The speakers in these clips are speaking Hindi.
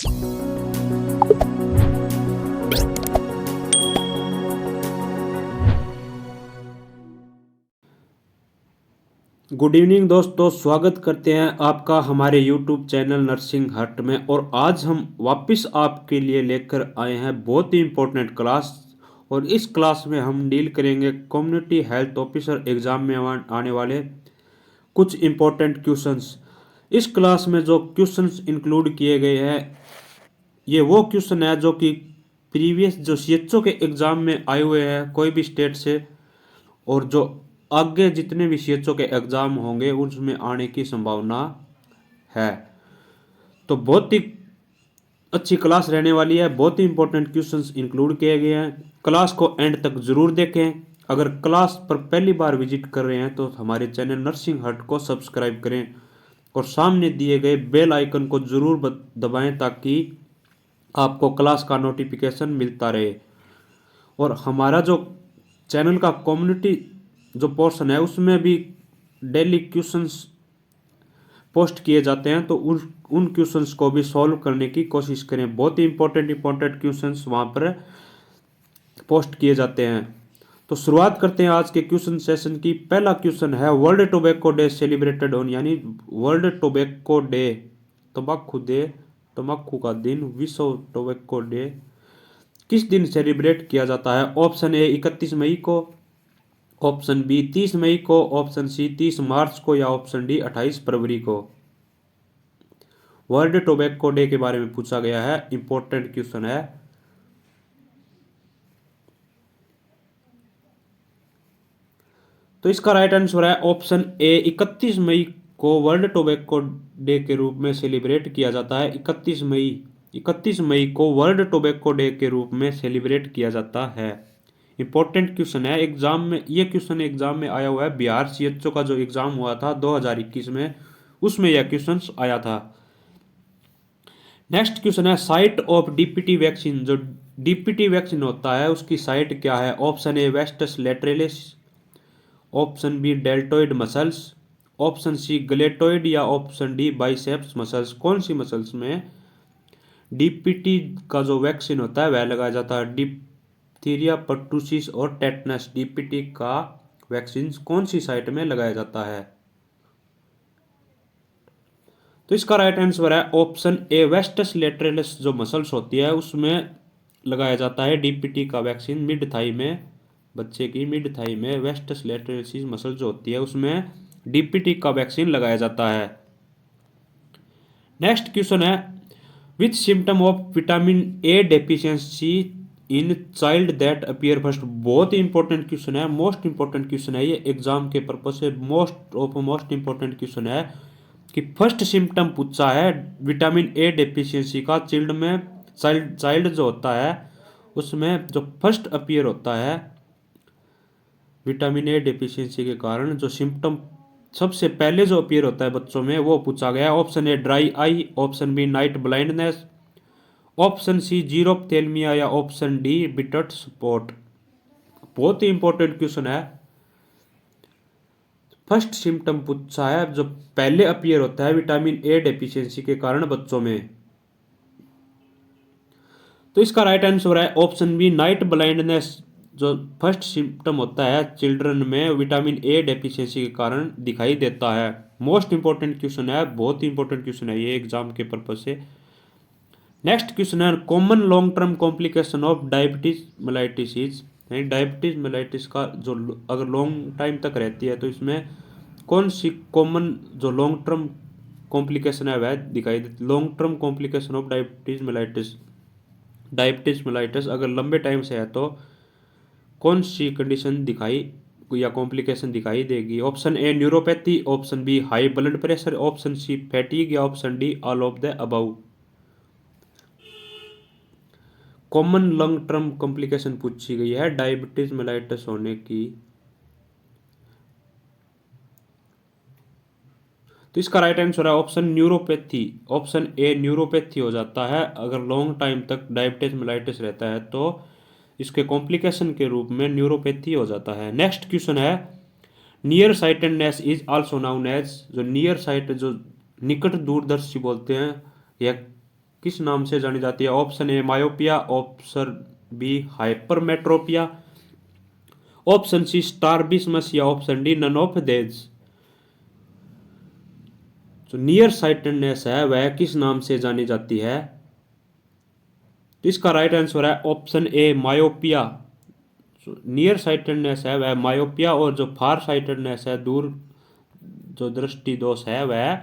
गुड इवनिंग दोस्तों, स्वागत करते हैं आपका हमारे यूट्यूब चैनल नर्सिंग हट में। और आज हम वापस आपके लिए लेकर आए हैं बहुत ही इम्पोर्टेंट क्लास। और इस क्लास में हम डील करेंगे कम्युनिटी हेल्थ ऑफिसर एग्जाम में आने वाले कुछ इम्पोर्टेंट क्वेश्चंस। इस क्लास में जो क्वेश्चंस इंक्लूड किए गए हैं, ये वो क्वेश्चन है जो कि प्रीवियस जो सीएचओ के एग्जाम में आए हुए हैं कोई भी स्टेट से, और जो आगे जितने भी सीएचओ के एग्जाम होंगे उसमें आने की संभावना है। तो बहुत ही अच्छी क्लास रहने वाली है, बहुत ही इंपॉर्टेंट क्वेश्चंस इंक्लूड किए गए हैं। क्लास को एंड तक जरूर देखें। अगर क्लास पर पहली बार विजिट कर रहे हैं तो हमारे चैनल नर्सिंग हट को सब्सक्राइब करें और सामने दिए गए बेल आइकन को जरूर दबाएं ताकि आपको क्लास का नोटिफिकेशन मिलता रहे। और हमारा जो चैनल का कम्युनिटी जो पोर्शन है उसमें भी डेली क्वेश्चंस पोस्ट किए जाते हैं, तो उन क्वेश्चंस को भी सॉल्व करने की कोशिश करें। बहुत ही इंपॉर्टेंट क्वेश्चंस वहाँ पर पोस्ट किए जाते हैं। तो शुरुआत करते हैं आज के क्वेश्चन सेशन की। पहला क्वेश्चन है, world tobacco day celebrated on, यानी वर्ल्ड टोबैको डे, तंबाकू का दिन, विश्व टोबैको डे किस दिन सेलिब्रेट किया जाता है? ऑप्शन ए 31 मई को, ऑप्शन बी 30 मई को, ऑप्शन सी 30 मार्च को, या ऑप्शन डी 28 फरवरी को। वर्ल्ड टोबैको डे के बारे में पूछा गया है, इंपॉर्टेंट क्वेश्चन है। तो इसका राइट आंसर है ऑप्शन ए 31 मई को वर्ल्ड टोबैको डे के रूप में सेलिब्रेट किया जाता है। 31 मई को वर्ल्ड टोबैको डे के रूप में सेलिब्रेट किया जाता है। इंपॉर्टेंट क्वेश्चन है एग्जाम में, ये क्वेश्चन एग्जाम में आया हुआ है। बिहार सीएचओ का जो एग्जाम हुआ था 2021 में, उसमें यह क्वेश्चन आया था। नेक्स्ट क्वेश्चन है, साइट ऑफ डीपीटी वैक्सीन, जो डीपीटी वैक्सीन होता है उसकी साइट क्या है? Option A vastus lateralis, option B deltoid muscles, option C gluteal, या ऑप्शन डी बाइसेप्स मसल्स। कौन सी मसल्स में डीपीटी का जो वैक्सीन होता है वह लगाया जाता है? डिप्थीरिया, पर्टुसिस और टेटनस। डीपीटी का वैक्सीन कौन सी साइट में लगाया जाता है? तो इसका राइट आंसर है ऑप्शन ए वेस्टस लेटरलिस, जो मसल्स होती है उसमें लगाया जाता है डीपीटी का वैक्सीन। मिड थाई में, बच्चे की मिड थाई में वेस्टस लेटरलिस मसल जो होती है उसमें डीपीटी का वैक्सीन लगाया जाता है। नेक्स्ट क्वेश्चन है, which symptom of vitamin A deficiency in child that appear first. बहुत ही इंपॉर्टेंट क्वेश्चन है, मोस्ट इंपॉर्टेंट क्वेश्चन है ये एग्जाम के पर्पज से। मोस्ट इंपॉर्टेंट क्वेश्चन है कि फर्स्ट सिम्टम पूछा है विटामिन ए डेफिशिएंसी का चिल्ड में। चाइल्ड जो होता है उसमें जो फर्स्ट अपीयर होता है विटामिन ए डेफिशिएंसी के कारण, जो सिम्टम सबसे पहले जो अपीयर होता है बच्चों में, वो पूछा गया है। Option A dry eye, option B night blindness, option C xerophthalmia, या ऑप्शन डी बिटट स्पॉट। बहुत ही इंपॉर्टेंट क्वेश्चन है। फर्स्ट सिम्टम पूछा है जो पहले अपीयर होता है विटामिन ए डेफिशिएंसी के कारण बच्चों में। तो इसका राइट आंसर है ऑप्शन बी नाइट ब्लाइंडनेस, जो फर्स्ट सिम्टम होता है चिल्ड्रन में विटामिन ए डेफिशिएंसी के कारण दिखाई देता है। मोस्ट इंपॉर्टेंट क्वेश्चन है, बहुत ही इंपॉर्टेंट क्वेश्चन है ये एग्जाम के पर्पज से। नेक्स्ट क्वेश्चन है, common long term complication of diabetes mellitus is, diabetes mellitus का जो अगर लॉन्ग टाइम तक रहती है तो इसमें कौन सी कॉमन जो लॉन्ग टर्म कॉम्प्लिकेशन है वह दिखाई देती। Long term complication of diabetes mellitus अगर लंबे टाइम से है तो कौन सी कंडीशन दिखाई या कॉम्प्लिकेशन दिखाई देगी? Option A neuropathy, option B high blood pressure, option C fatigue, या option D all of the above. Common long term complication पूछी गई है डायबिटीज मेलाइटिस होने की। तो इसका राइट आंसर है option neuropathy. Option A neuropathy हो जाता है। अगर लॉन्ग टाइम तक डायबिटीज मेलाइटिस रहता है तो इसके कॉम्प्लिकेशन के रूप में न्यूरोपैथी हो जाता है। नेक्स्ट क्वेश्चन है, near sightedness is also known as, जो नियर साइट जो निकट दूरदर्शी बोलते हैं, यह किस नाम से जानी जाती है? Option A myopia, option B hypermetropia, option C strabismus या ऑप्शन डी नन ऑफ देज। जो नियर साइटेडनेस है वह किस नाम से जानी जाती है? तो इसका राइट आंसर है option A myopia. Near sightedness है वह मायोपिया, और जो फार साइटेडनेस है, दूर जो दृष्टि दोष है, वह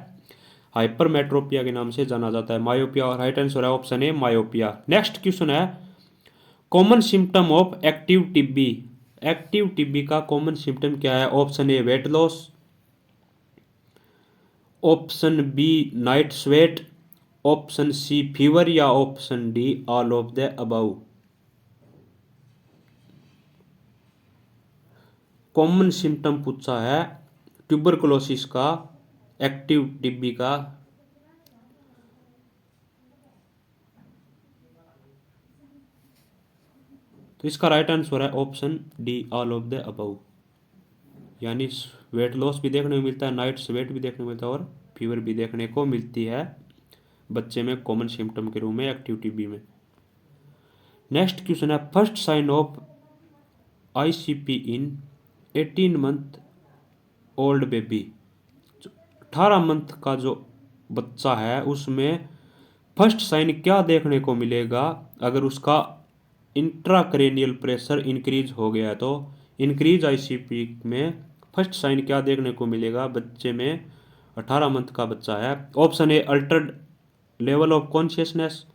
हाइपरमेट्रोपिया के नाम से जाना जाता है। मायोपिया, और राइट आंसर है option A myopia. Next question है common symptom of active TB. Active TB का कॉमन सिम्टम क्या है? Option A weight loss, option B night sweat, option C fever या option D all of the above. Common symptom पूछा है ट्यूबरकुलोसिस का, एक्टिव टीबी का। तो इसका राइट आंसर है option D all of the above, यानी वेट लॉस भी देखने को मिलता है, नाइट स्वेट भी देखने को मिलता है, और फीवर भी देखने को मिलती है बच्चे में कॉमन सिम्टम के रूप में एक्टिव टीबी में। नेक्स्ट क्वेश्चन है first sign of ICP in 18 month old baby. 18 month का जो बच्चा है उसमें फर्स्ट साइन क्या देखने को मिलेगा अगर उसका इंट्राक्रेनियल प्रेशर इंक्रीज हो गया है? तो इंक्रीज आईसीपी में फर्स्ट साइन क्या देखने को मिलेगा बच्चे में? 18 मंथ का बच्चा है। Option A altered level of consciousness,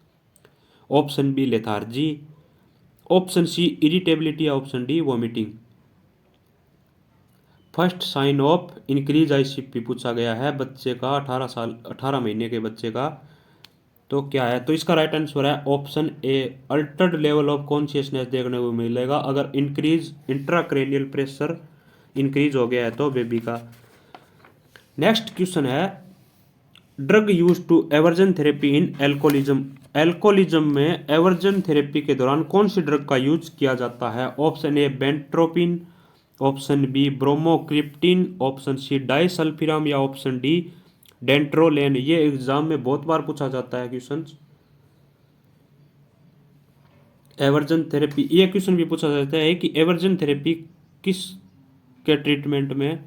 option B lethargy, option C irritability, option D vomiting. First sign of increase ICP पूछा गया है बच्चे का, 18 महीने के बच्चे का, तो क्या है? तो इसका राइट आंसर है option A altered level of consciousness देखने को मिलेगा अगर इंक्रीज इंट्राक्रेनियल प्रेशर इंक्रीज हो गया है तो बेबी का। नेक्स्ट क्वेश्चन है drug use to aversion therapy in alcoholism. Alcoholism में एवर्जन थेरेपी के दौरान कौन सी ड्रग का यूज किया जाता है? Option A benztropine, option B bromocriptine, option C disulfiram या ऑप्शन डी डेंट्रोलेन। ये एग्जाम में बहुत बार पूछा जाता है क्वेश्चन। एवर्जन थेरेपी, ये क्वेश्चन भी पूछा जाता है कि एवर्जन थेरेपी किस के ट्रीटमेंट में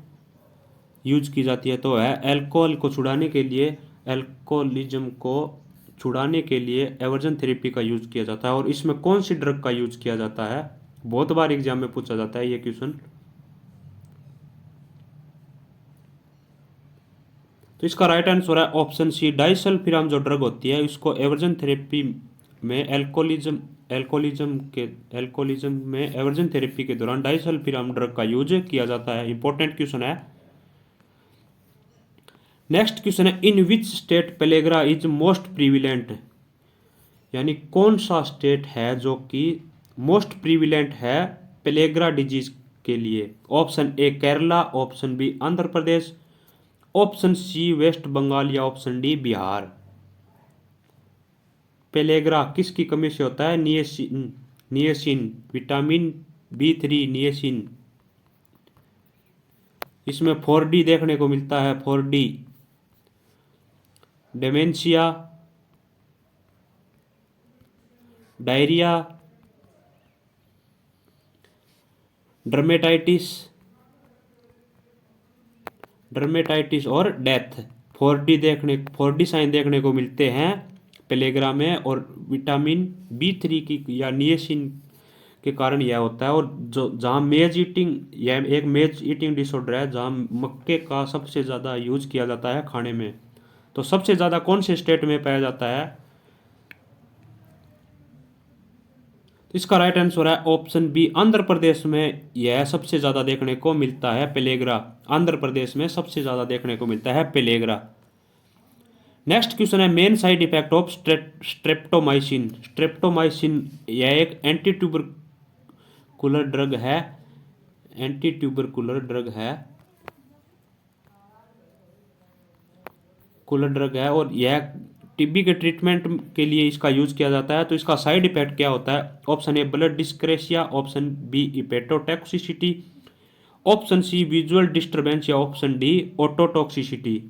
यूज की जाती है? तो है अल्कोहल को छुड़ाने के लिए, अल्कोहलिज्म को छुड़ाने के लिए एवर्जन थेरेपी का यूज किया जाता है। और इसमें कौन सी ड्रग का यूज किया जाता है? बहुत बार एग्जाम में पूछा जाता है ये क्वेश्चन। तो इसका राइट आंसर है ऑप्शन सी डाइसल्फिराम। जो ड्रग होती है इसको एवर्जन थेरेपी में एल्कोहलिज्म में एवर्जन थेरेपी के दौरान डाइसल्फिराम ड्रग का यूज किया जाता है। इंपॉर्टेंट क्वेश्चन है। नेक्स्ट क्वेश्चन है in which state pellagra is most prevalent, यानी कौन सा स्टेट है जो कि मोस्ट प्रीविलेंट है पेलेग्रा डिजीज के लिए? Option A Kerala, option B Andhra Pradesh, option C West Bengal या ऑप्शन डी बिहार। पेलेग्रा किसकी कमी से होता है? नियसिन, विटामिन B3 नियसिन। इसमें 4D देखने को मिलता है, 4D। डेमेंशिया, डायरिया, ड्रमेटाइटिस और डेथ। 4D साइन देखने को मिलते हैं पेलेग्रा में, और विटामिन B3 की या नियसिन के कारण यह होता है। और जो जहाँ मेज ईटिंग, यह एक मेज ईटिंग डिसऑर्डर है जहाँ मक्के का सबसे ज़्यादा यूज किया जाता है खाने में। तो सबसे ज़्यादा कौन से स्टेट में पाया जाता है? तो इसका राइट आंसर है ऑप्शन बी आंध्र प्रदेश में यह सबसे ज़्यादा देखने को मिलता है पेलेग्रा। आंध्र प्रदेश में सबसे ज़्यादा देखने को मिलता है पेलेग्रा। नेक्स्ट क्वेश्चन है main side effect of streptomycin. Streptomycin यह एक एंटी ट्यूबरकुलर ड्रग है, एंटी ट्यूबरकुलर ड्रग है और यह टीबी के ट्रीटमेंट के लिए इसका यूज किया जाता है। तो इसका साइड इफेक्ट क्या होता है? Option A blood dyscrasia, option B hepatotoxicity, option C visual disturbance या ऑप्शन डी ओटोटॉक्सिसिटी।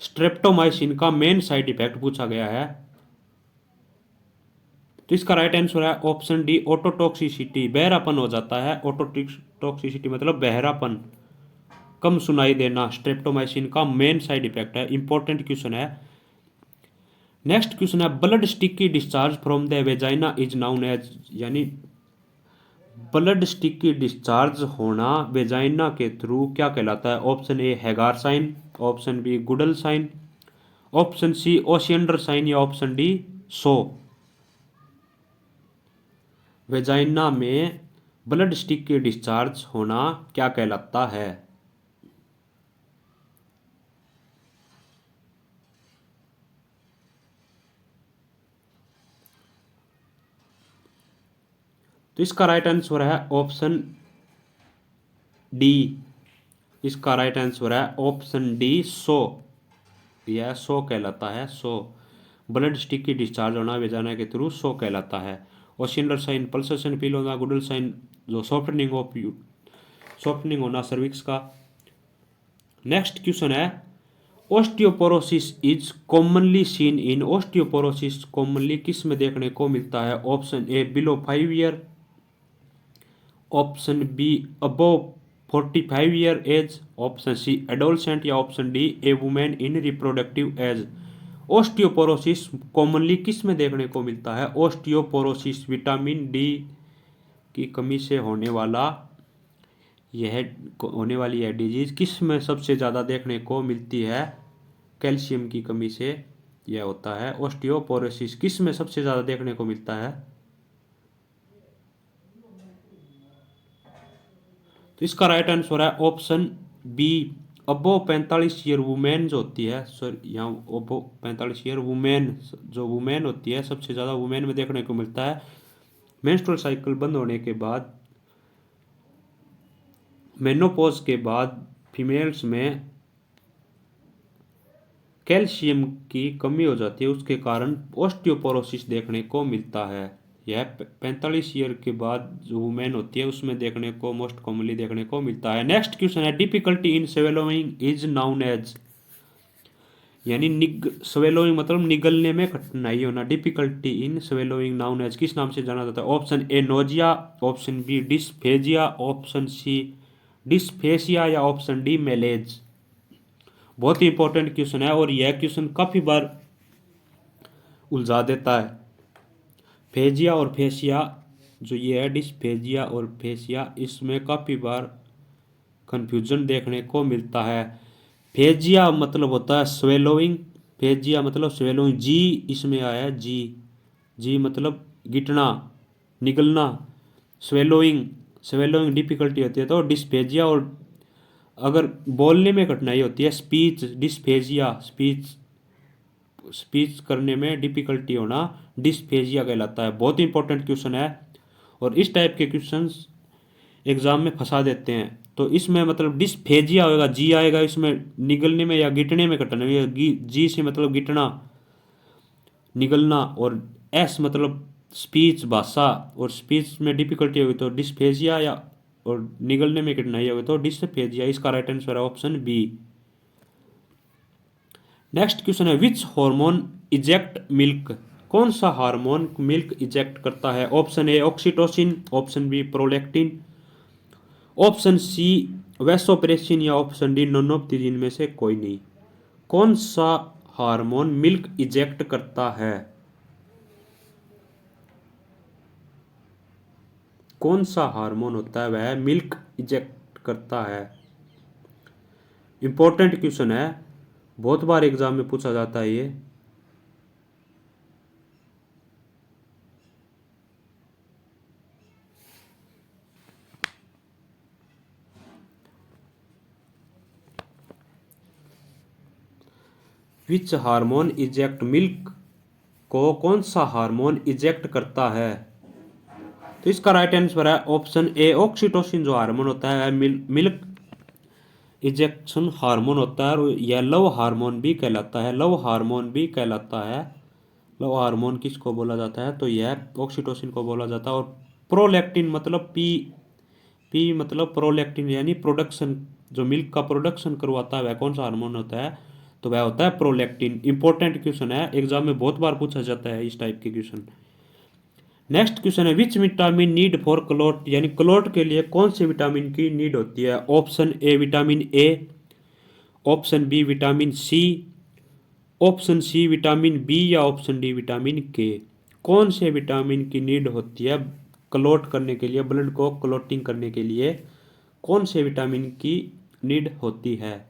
स्ट्रेप्टोमाइसिन का मेन साइड इफेक्ट पूछा गया है। तो इसका राइट आंसर है ऑप्शन डी ऑटोटॉक्सिसिटी, बहरापन हो जाता है। ऑटोटॉक्सिसिटी मतलब बहरापन, कम सुनाई देना, स्ट्रेप्टोमाइसिन का मेन साइड इफेक्ट है। इंपॉर्टेंट क्वेश्चन है। नेक्स्ट क्वेश्चन है blood sticky discharge from the vagina is known as, यानी ब्लड स्टिकी डिस्चार्ज होना वेजाइना के थ्रू क्या कहलाता है? Option A Hegar sign, option B Goodell sign, option C Osiander sign या ऑप्शन डी सो। वेजाइना में ब्लड स्टिकी डिस्चार्ज होना क्या कहलाता है? तो इसका राइट आंसर है ऑप्शन डी। इसका राइट आंसर है ऑप्शन डी सो। यह सो कहलाता है, सो। ब्लड स्टिकी डिस्चार्ज होना वेजाना के थ्रू सो कहलाता है। ओशियंडर साइन पल्सेशन फील होना, गुडल साइन जो सॉफ्टनिंग ऑफ यू, सॉफ्टनिंग होना सर्विक्स का। नेक्स्ट क्वेश्चन है osteoporosis is commonly seen in, osteoporosis commonly किस में देखने को मिलता है? Option A below 5 year, option B above 45 year age, option C adolescent या option D a women in reproductive age. Osteoporosis commonly किस में देखने को मिलता है? ऑस्टियोपोरोसिस विटामिन डी की कमी से होने वाला यह होने वाली यह डिजीज किस में सबसे ज़्यादा देखने को मिलती है? कैल्शियम की कमी से यह होता है। ऑस्टियोपोरोसिस किस में सबसे ज़्यादा देखने को मिलता है? तो इसका राइट आंसर है ऑप्शन बी अबो 45 ईयर वुमेन जो होती है, सॉरी यहाँ अबो 45 ईयर वुमेन, जो वुमेन होती है सबसे ज़्यादा वुमेन में देखने को मिलता है। मेंस्ट्रुअल साइकिल बंद होने के बाद, मेनोपॉज के बाद फीमेल्स में कैल्शियम की कमी हो जाती है, उसके कारण ऑस्टियोपोरोसिस देखने को मिलता है। यह 45 ईयर के बाद जो वुमेन होती है उसमें देखने को मोस्ट कॉमनली देखने को मिलता है। नेक्स्ट क्वेश्चन है difficulty in swallowing is known as, यानी स्वेलोइंग मतलब निगलने में कठिनाई होना, difficulty in swallowing known as किस नाम से जाना जाता है? Option A nausea, option B dysphagia, option C dysphasia या ऑप्शन डी मेलेज। बहुत ही इंपॉर्टेंट क्वेश्चन है और यह क्वेश्चन काफ़ी बार उलझा देता है। फेजिया और फेसिया जो ये है, डिस्फेजिया और फेसिया, इसमें काफ़ी बार कंफ्यूजन देखने को मिलता है। फेजिया मतलब होता है स्वेलोइंग, फेजिया मतलब स्वेलोइंग, जी इसमें आया है, जी जी मतलब गिटना, निगलना। स्वेलोइंग, स्वेलोइंग डिफिकल्टी होती है तो डिस्फेजिया, और अगर बोलने में कठिनाई होती है स्पीच डिस्फेजिया, स्पीच स्पीच करने में डिफिकल्टी होना डिस्फेजिया कहलाता है। बहुत इंपॉर्टेंट क्वेश्चन है और इस टाइप के क्वेश्चंस एग्जाम में फंसा देते हैं। तो इसमें मतलब डिस्फेजिया होगा, जी आएगा इसमें निगलने में या गिटने में कठिनाई, जी से मतलब गिटना निगलना, और एस मतलब स्पीच भाषा, और स्पीच में डिफिकल्टी होगी तो डिस्फेजिया, या और निगलने में कठिनाई होगी तो डिस्फेजिया। इसका राइट आंसर है ऑप्शन बी। नेक्स्ट क्वेश्चन है विच हार्मोन इजेक्ट मिल्क, कौन सा हार्मोन मिल्क इजेक्ट करता है? Option A oxytocin, option B prolactin, option C vasopressin या option D none of these इनमें से कोई नहीं। कौन सा हार्मोन मिल्क इजेक्ट करता है? कौन सा हार्मोन होता है वह मिल्क इजेक्ट करता है? इंपॉर्टेंट क्वेश्चन है, बहुत बार एग्जाम में पूछा जाता है ये। विच हार्मोन इजेक्ट मिल्क, को कौन सा हार्मोन इजेक्ट करता है? तो इसका राइट आंसर है ऑप्शन ए ऑक्सीटोसिन, जो हार्मोन होता है मिल्क इजेक्शन हार्मोन होता है, और यह लव हार्मोन भी कहलाता है, लव हार्मोन भी कहलाता है। लव हार्मोन किसको बोला जाता है? तो यह ऑक्सीटोसिन को बोला जाता है। और प्रोलैक्टिन मतलब पी, पी मतलब प्रोलैक्टिन यानी प्रोडक्शन, जो मिल्क का प्रोडक्शन करवाता है वह कौन सा हार्मोन होता है? तो वह होता है प्रोलैक्टिन। इंपॉर्टेंट क्वेश्चन है, एग्जाम में बहुत बार पूछा जाता है इस टाइप के क्वेश्चन। नेक्स्ट क्वेश्चन है which vitamin need for clot, यानी क्लोट के लिए कौन से विटामिन की नीड होती है। Option A vitamin A, option B vitamin C, option C vitamin B या ऑप्शन डी विटामिन के। कौन से विटामिन की नीड होती है क्लोट करने के लिए, ब्लड को क्लोटिंग करने के लिए कौन से विटामिन की नीड होती है।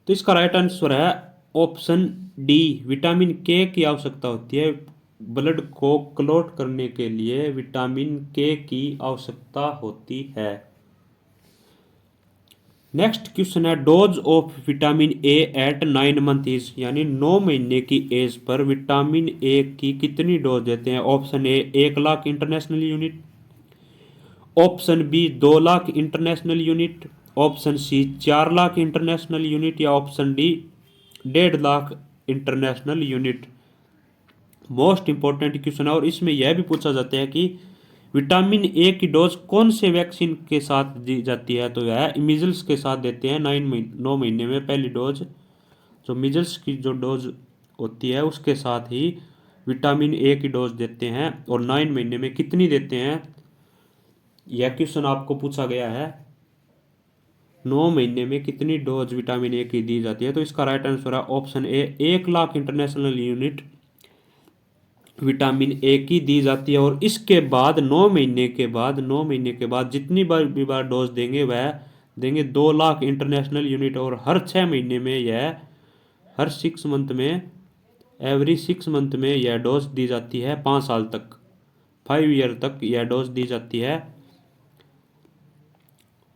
तो इसका राइट आंसर है ऑप्शन डी, विटामिन के की आवश्यकता होती है। ब्लड को क्लोट करने के लिए विटामिन के की आवश्यकता होती है। नेक्स्ट क्वेश्चन है dose of vitamin A at 9 month is, यानी 9 महीने की एज पर विटामिन ए की कितनी डोज देते हैं। Option A 1 lakh international unit, option B 2 lakh international unit, option C 4 lakh international unit या option D 1.5 lakh international unit. Most important question है और इसमें यह भी पूछा जाता है कि विटामिन ए की डोज कौन से वैक्सीन के साथ दी जाती है। तो यह मिजल्स के साथ देते हैं 9 महीने में पहली डोज। जो मिजल्स की जो डोज होती है उसके साथ ही विटामिन ए की डोज देते हैं। और 9 महीने में कितनी देते हैं, यह क्वेश्चन आपको पूछा गया है। 9 महीने में कितनी डोज विटामिन ए की दी जाती है। तो इसका राइट आंसर है option A 1 lakh international unit vitamin A की दी जाती है। और इसके बाद 9 महीने के बाद 9 महीने के बाद जितनी बार डोज देंगे वह देंगे 2 लाख इंटरनेशनल यूनिट। और हर 6 महीने में यह हर 6 मंथ में एवरी 6 मंथ में यह डोज दी जाती है 5 साल तक, 5 ईयर तक यह डोज दी जाती है।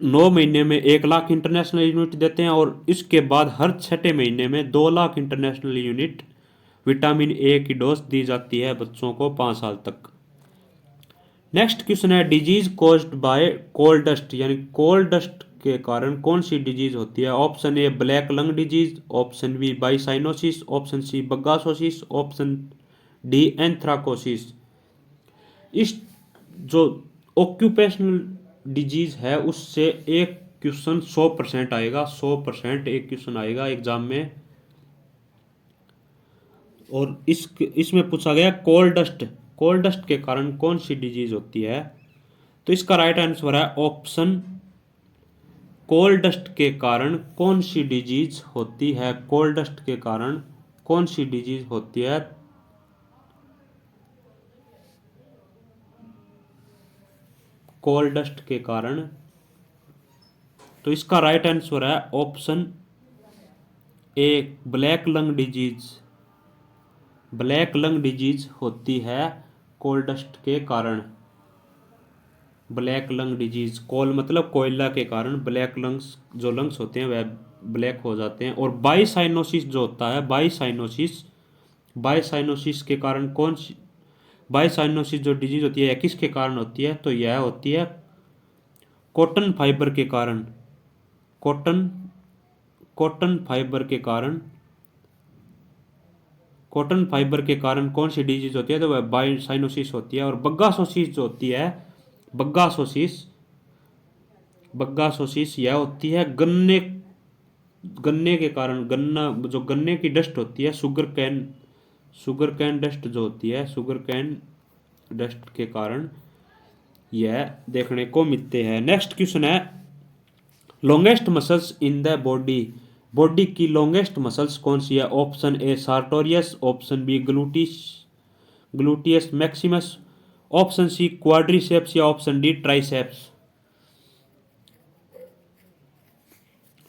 9 महीने में 1 लाख इंटरनेशनल यूनिट देते हैं और इसके बाद हर 6 महीने में 2 lakh international unit vitamin A की डोज दी जाती है बच्चों को 5 साल तक। नेक्स्ट क्वेश्चन है disease caused by coal dust, यानी कोल डस्ट के कारण कौन सी डिजीज होती है। Option A black lung disease, option B byssinosis, option C bagassosis, option D anthracosis. इस जो ऑक्यूपेशनल डिजीज है उससे एक क्वेश्चन 100% आएगा, 100% एक क्वेश्चन आएगा एग्जाम में। और इसमें पूछा गया कोल डस्ट के कारण कौन सी डिजीज होती है। तो इसका राइट आंसर है ऑप्शन कोल डस्ट के कारण कौन सी डिजीज होती है। कोल डस्ट के कारण कौन सी डिजीज होती है। कोल डस्ट के कारण, तो इसका राइट आंसर है option A black lung disease. Black lung disease होती है कोल डस्ट के कारण। ब्लैक लंग डिजीज, कोल मतलब कोयला के कारण ब्लैक लंग्स जो लंग्स होते हैं वह ब्लैक हो जाते हैं। और बाइसाइनोसिस जो होता है, बाइसाइनोसिस के कारण कौन सी, बाइसाइनोसिस जो डिजीज होती है किसके कारण होती है। तो यह होती है कॉटन फाइबर के कारण। कॉटन फाइबर के कारण कौन सी डिजीज होती है। तो वह बाइसाइनोसिस होती है। और बग्गासोसिस जो होती है, बग्गासोसिस यह होती है गन्ने के कारण। जो गन्ने की डस्ट होती है, शुगर कैन डस्ट जो होती है, शुगर कैन डस्ट के कारण यह देखने को मिलते हैं। नेक्स्ट क्वेश्चन है longest muscles in the body की लॉन्गेस्ट मसल्स कौन सी है। Option A sartorius, option B gluteus maximus, option C quadriceps या option D triceps.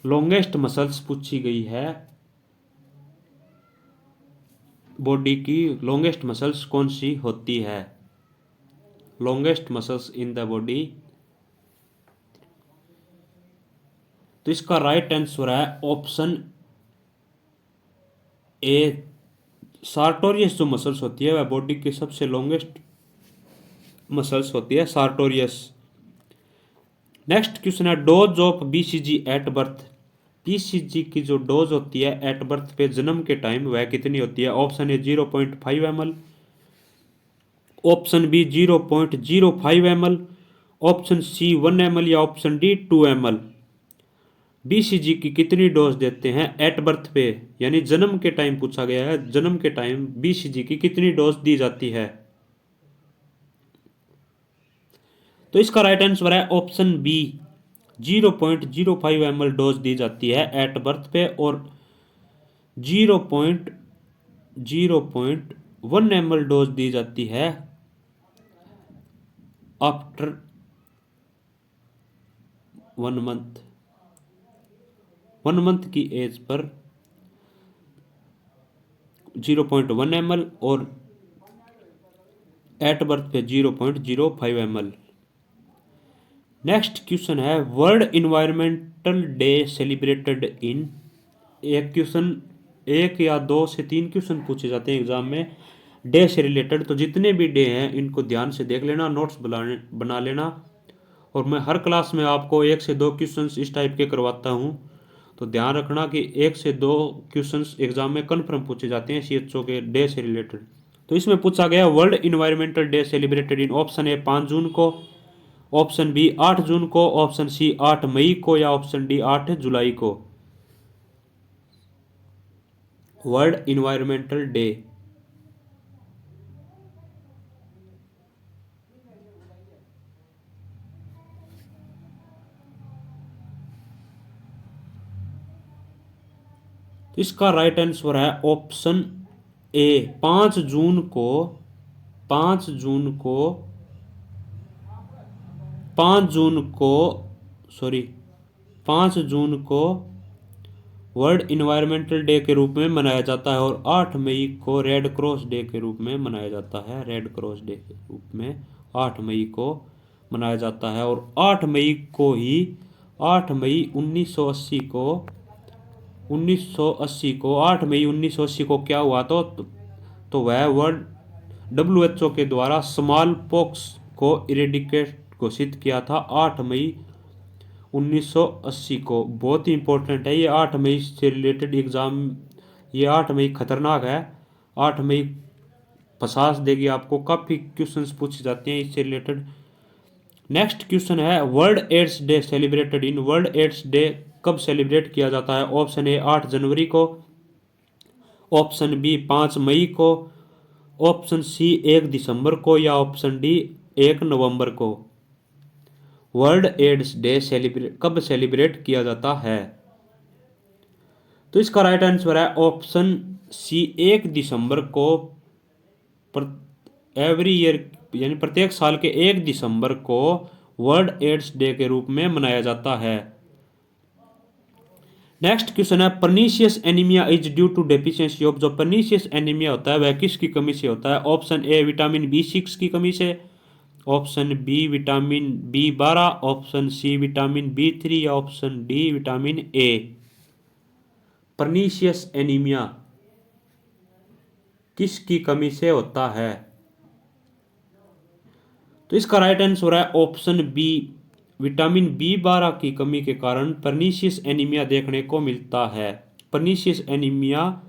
Longest muscles पूछी गई है, बॉडी की लॉन्गेस्ट मसल्स कौन सी होती है। Longest muscles in the body, तो इसका राइट आंसर है ऑप्शन ए सार्टोरियस। जो मसल्स होती है वह बॉडी की सबसे लॉन्गेस्ट मसल्स होती है, सार्टोरियस। नेक्स्ट क्वेश्चन है dose of BCG at birth. BCG की जो डोज होती है एट बर्थ पे जन्म के टाइम वह कितनी होती है। Option A 0.5 ml, option B 0.05 ml, option C 1 ml या ऑप्शन डी 2 ml। बीसीजी की कितनी डोज देते हैं एट बर्थ पे, यानी जन्म के टाइम पूछा गया है, जन्म के टाइम बीसीजी की कितनी डोज दी जाती है। तो इसका राइट आंसर है ऑप्शन बी 0.05 ml डोज दी जाती है एट बर्थ पे, और 0.1 ml डोज दी जाती है आफ्टर 1 मंथ, 1 मंथ की एज पर 0.1 ml और एट बर्थ पे 0.05 ml। नेक्स्ट क्वेश्चन है वर्ल्ड इन्वायरमेंटल डे सेलिब्रेटेड इन। एक क्वेश्चन, एक या दो से तीन क्वेश्चन पूछे जाते हैं एग्जाम में डे से रिलेटेड, तो जितने भी डे हैं इनको ध्यान से देख लेना, नोट्स बना लेना। और मैं हर क्लास में आपको 1 से 2 क्वेश्चंस इस टाइप के करवाता हूँ, तो ध्यान रखना कि 1 से 2 क्वेश्चंस एग्जाम में कन्फर्म पूछे जाते हैं सीएचओ के डे से रिलेटेड। तो इसमें पूछा गया world environmental day celebrated in, option A 5 जून को, ऑप्शन बी 8 जून को, ऑप्शन सी 8 मई को, या ऑप्शन डी 8 जुलाई को। वर्ल्ड इन्वायरमेंटल डे, इसका राइट आंसर है ऑप्शन ए 5 जून को। 5 जून को 5 जून को, सॉरी 5 जून को वर्ल्ड इन्वायरमेंटल डे के रूप में मनाया जाता है, और 8 मई को रेड क्रॉस डे के रूप में मनाया जाता है। रेड क्रॉस डे के रूप में 8 मई को मनाया जाता है, और 8 मई को ही 8 मई 1980 को 1980 को 8 मई 1980 को क्या हुआ, तो वह वर्ल्ड WHO के द्वारा स्मॉल पॉक्स को इरेडिकेट घोषित किया था 8 मई 1980 को। बहुत ही इंपॉर्टेंट है ये 8 मई से रिलेटेड एग्जाम, ये 8 मई खतरनाक है। 8 मई फसास देगी आपको, काफ़ी क्वेश्चंस पूछे जाते हैं इससे रिलेटेड। नेक्स्ट क्वेश्चन है World AIDS Day celebrated in. World AIDS Day कब सेलिब्रेट किया जाता है, ऑप्शन ए 8 जनवरी को, ऑप्शन बी 5 मई को, ऑप्शन सी 1 दिसंबर को, या ऑप्शन डी 1 नवंबर को। वर्ल्ड एड्स डे कब सेलिब्रेट किया जाता है, तो इसका राइट आंसर है ऑप्शन सी 1 दिसंबर को। एवरी ईयर यानी प्रत्येक साल के 1 दिसंबर को वर्ल्ड एड्स डे के रूप में मनाया जाता है। नेक्स्ट क्वेश्चन है pernicious anaemia is due to deficiency of. जो पर्नीशियस एनीमिया होता है वह किसकी कमी से होता है, ऑप्शन ए विटामिन B6 की कमी से, option B vitamin B12, option C vitamin B3, या option D vitamin A. Pernicious anaemia किसकी कमी से होता है, तो इसका राइट आंसर है ऑप्शन बी विटामिन B12 की कमी के कारण पर्नीशियस एनीमिया देखने को मिलता है। पर्नीशियस एनीमिया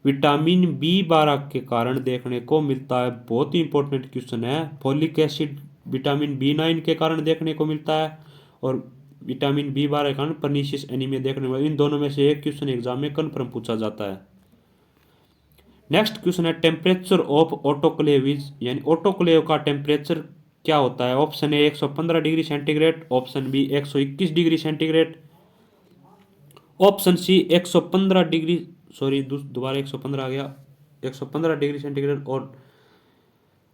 विटामिन B12 के कारण देखने को मिलता है। बहुत ही इंपॉर्टेंट क्वेश्चन है। फोलिक एसिड विटामिन B9 के कारण देखने को मिलता है, और विटामिन B12 के कारण पर्नीशियस एनीमिया देखने को, इन दोनों में से एक क्वेश्चन एग्जाम में कन्फर्म पूछा जाता है। नेक्स्ट क्वेश्चन है टेम्परेचर ऑफ ऑटोक्लेव इज, यानी ऑटोक्लेव का टेम्परेचर क्या होता है, option A 115 degree centigrade, option B 121 degree centigrade, option C 115 degree, sorry दोबारा 115 आ गया, 115 डिग्री सेंटीग्रेड, और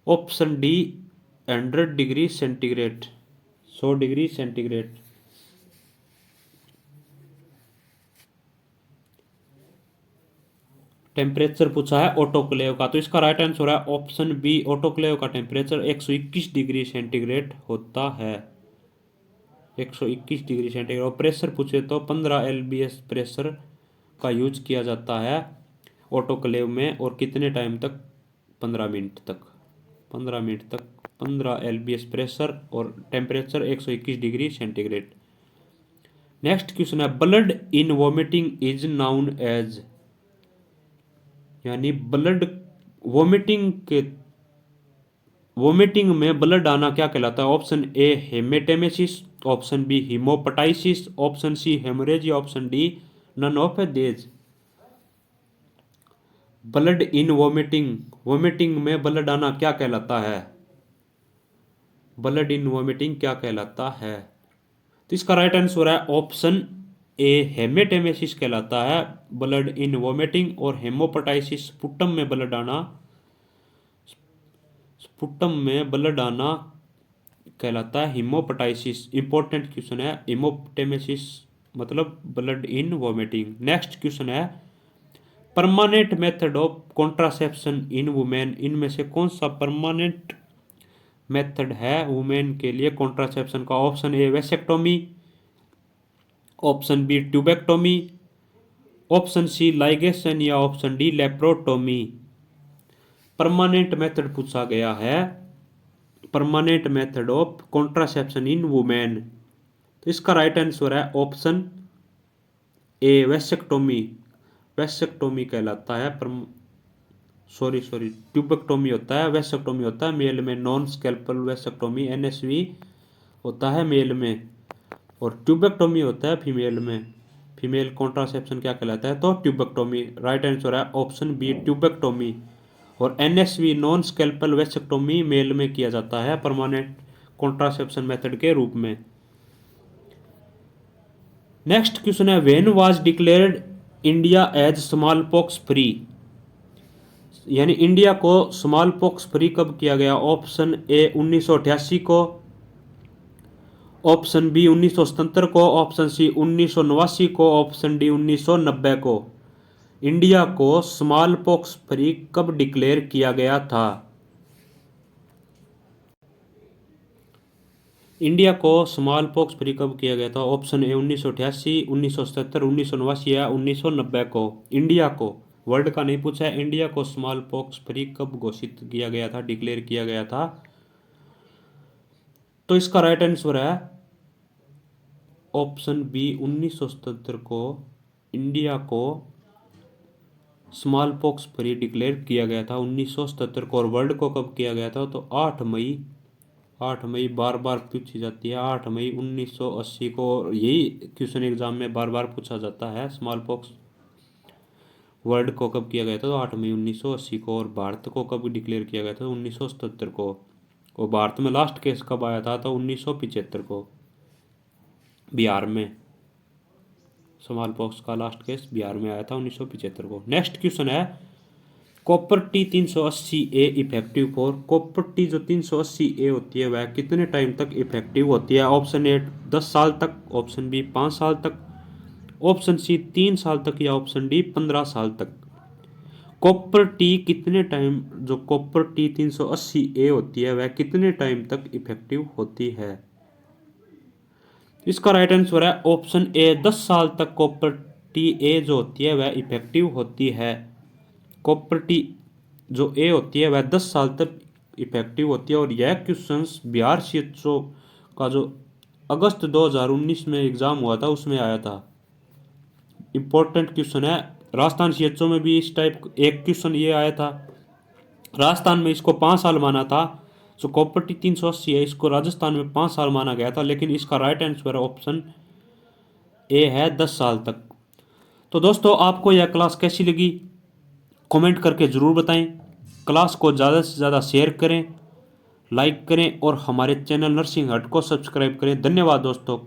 option D 100 degree centigrade, 100 degree centigrade. Temperature पूछा है ऑटोक्लेव का, तो इसका राइट आंसर है ऑप्शन बी ऑटोक्लेव का टेम्परेचर 121 डिग्री सेंटीग्रेड होता है। 121 डिग्री सेंटीग्रेड। और प्रेशर पूछे तो 15 LBS प्रेशर का यूज किया जाता है ऑटोक्लेव में, और कितने टाइम तक, 15 मिनट तक, 15 मिनट तक 15 LBS प्रेशर और temperature 121 degree centigrade. Next question है blood in vomiting is known as, यानी ब्लड वोमिटिंग में ब्लड आना क्या कहलाता है? Option A haematemesis, option B haemoptysis, option C haemorrhage, option D none of these. Blood in vomiting, vomiting में ब्लड आना क्या कहलाता है? ब्लड इन वोमिटिंग क्या कहलाता है? तो इसका राइट आंसर है ऑप्शन ए हेमेटेमेसिस कहलाता है ब्लड इन वोमिटिंग। और हेमोपटाइसिस स्पुटम में ब्लड आना, स्पुटम में ब्लड आना कहलाता है हिमोपटाइसिस। इंपॉर्टेंट क्वेश्चन है। हिमोपटेमेसिस मतलब blood in vomiting. Next question है permanent method of contraception in women, इनमें से कौन सा परमानेंट मेथड है वुमेन के लिए कॉन्ट्रासेप्शन का? Option A vasectomy, option B tubectomy, option C ligation या option D laparotomy. Permanent method पूछा गया है, permanent method of contraception in women. तो इसका राइट आंसर है ऑप्शन ए वेसेक्टोमी। वेसेक्टोमी कहलाता है ट्यूबेक्टोमी होता है, वेसेक्टोमी होता है मेल में। नॉन स्कैल्पल वेसेक्टोमी एनएसवी होता है मेल में, और ट्यूबेक्टोमी होता है फीमेल में। फीमेल कॉन्ट्रासेप्शन क्या कहलाता है? तो ट्यूबेक्टोमी। राइट आंसर है ऑप्शन बी ट्यूबेक्टोमी। और NSV non scalpel vasectomy male में किया जाता है परमानेंट कॉन्ट्रासेप्शन मेथड के रूप में। नेक्स्ट क्वेश्चन है when was declared India as smallpox free, यानी इंडिया को स्मॉल पॉक्स फ्री कब किया गया? ऑप्शन ए 1988 को, ऑप्शन बी 1977 को, ऑप्शन सी 1989 को, ऑप्शन डी 1990 को। इंडिया को स्मॉल पॉक्स फ्री कब डिक्लेयर किया गया था? इंडिया को स्मॉल पॉक्स फ्री कब किया गया था? ऑप्शन ए 1988, 1977, 1989 या 1990 को। इंडिया को, वर्ल्ड का नहीं पूछा है, इंडिया को स्मॉल पॉक्स फ्री कब घोषित किया गया था, डिक्लेयर किया गया था? तो इसका राइट आंसर है ऑप्शन बी 1977 को इंडिया को स्मॉल पॉक्स फ्री डिक्लेयर किया गया था 1977 को। और वर्ल्ड को कब किया गया था? तो 8 मई, 8 मई बार बार पूछी जाती है, 8 मई 1980 को। यही क्वेश्चन एग्जाम में बार बार पूछा जाता है, स्मॉल पॉक्स वर्ल्ड को कब किया गया था? तो 8 मई 1980 को। और भारत को कब डिक्लेयर किया गया था? 1977 को। और भारत में लास्ट केस कब आया था? तो 1975 को, बिहार में। स्मॉल पॉक्स का लास्ट केस बिहार में आया था 1975 को। नेक्स्ट क्वेश्चन है copper T 380 A effective for, copper T जो 380 ए होती है वह कितने टाइम तक इफेक्टिव होती है? ऑप्शन ए 10 साल तक, ऑप्शन बी 5 साल तक, ऑप्शन सी 3 साल तक या ऑप्शन डी 15 साल तक। कॉपर टी कितने टाइम, जो कॉपर टी 380 ए होती है वह कितने टाइम तक इफेक्टिव होती है? इसका राइट आंसर है ऑप्शन ए 10 साल तक कॉपर टी ए जो होती है वह इफेक्टिव होती है। कॉपर टी जो ए होती है वह 10 साल तक इफेक्टिव होती है। और यह क्वेश्चन बिहार सीएचओ का जो अगस्त 2019 में एग्जाम हुआ था उसमें आया था। इंपॉर्टेंट क्वेश्चन है। राजस्थान सीएचओ में भी इस टाइप एक क्वेश्चन ये आया था। राजस्थान में इसको 5 साल माना था, जो कॉपर टी 380 है इसको राजस्थान में 5 साल माना गया था, लेकिन इसका राइट आंसर ऑप्शन ए है 10 साल तक। तो दोस्तों आपको यह क्लास कैसी लगी कमेंट करके ज़रूर बताएं। क्लास को ज़्यादा से ज़्यादा शेयर करें, लाइक करें और हमारे चैनल नर्सिंग हट को सब्सक्राइब करें। धन्यवाद दोस्तों।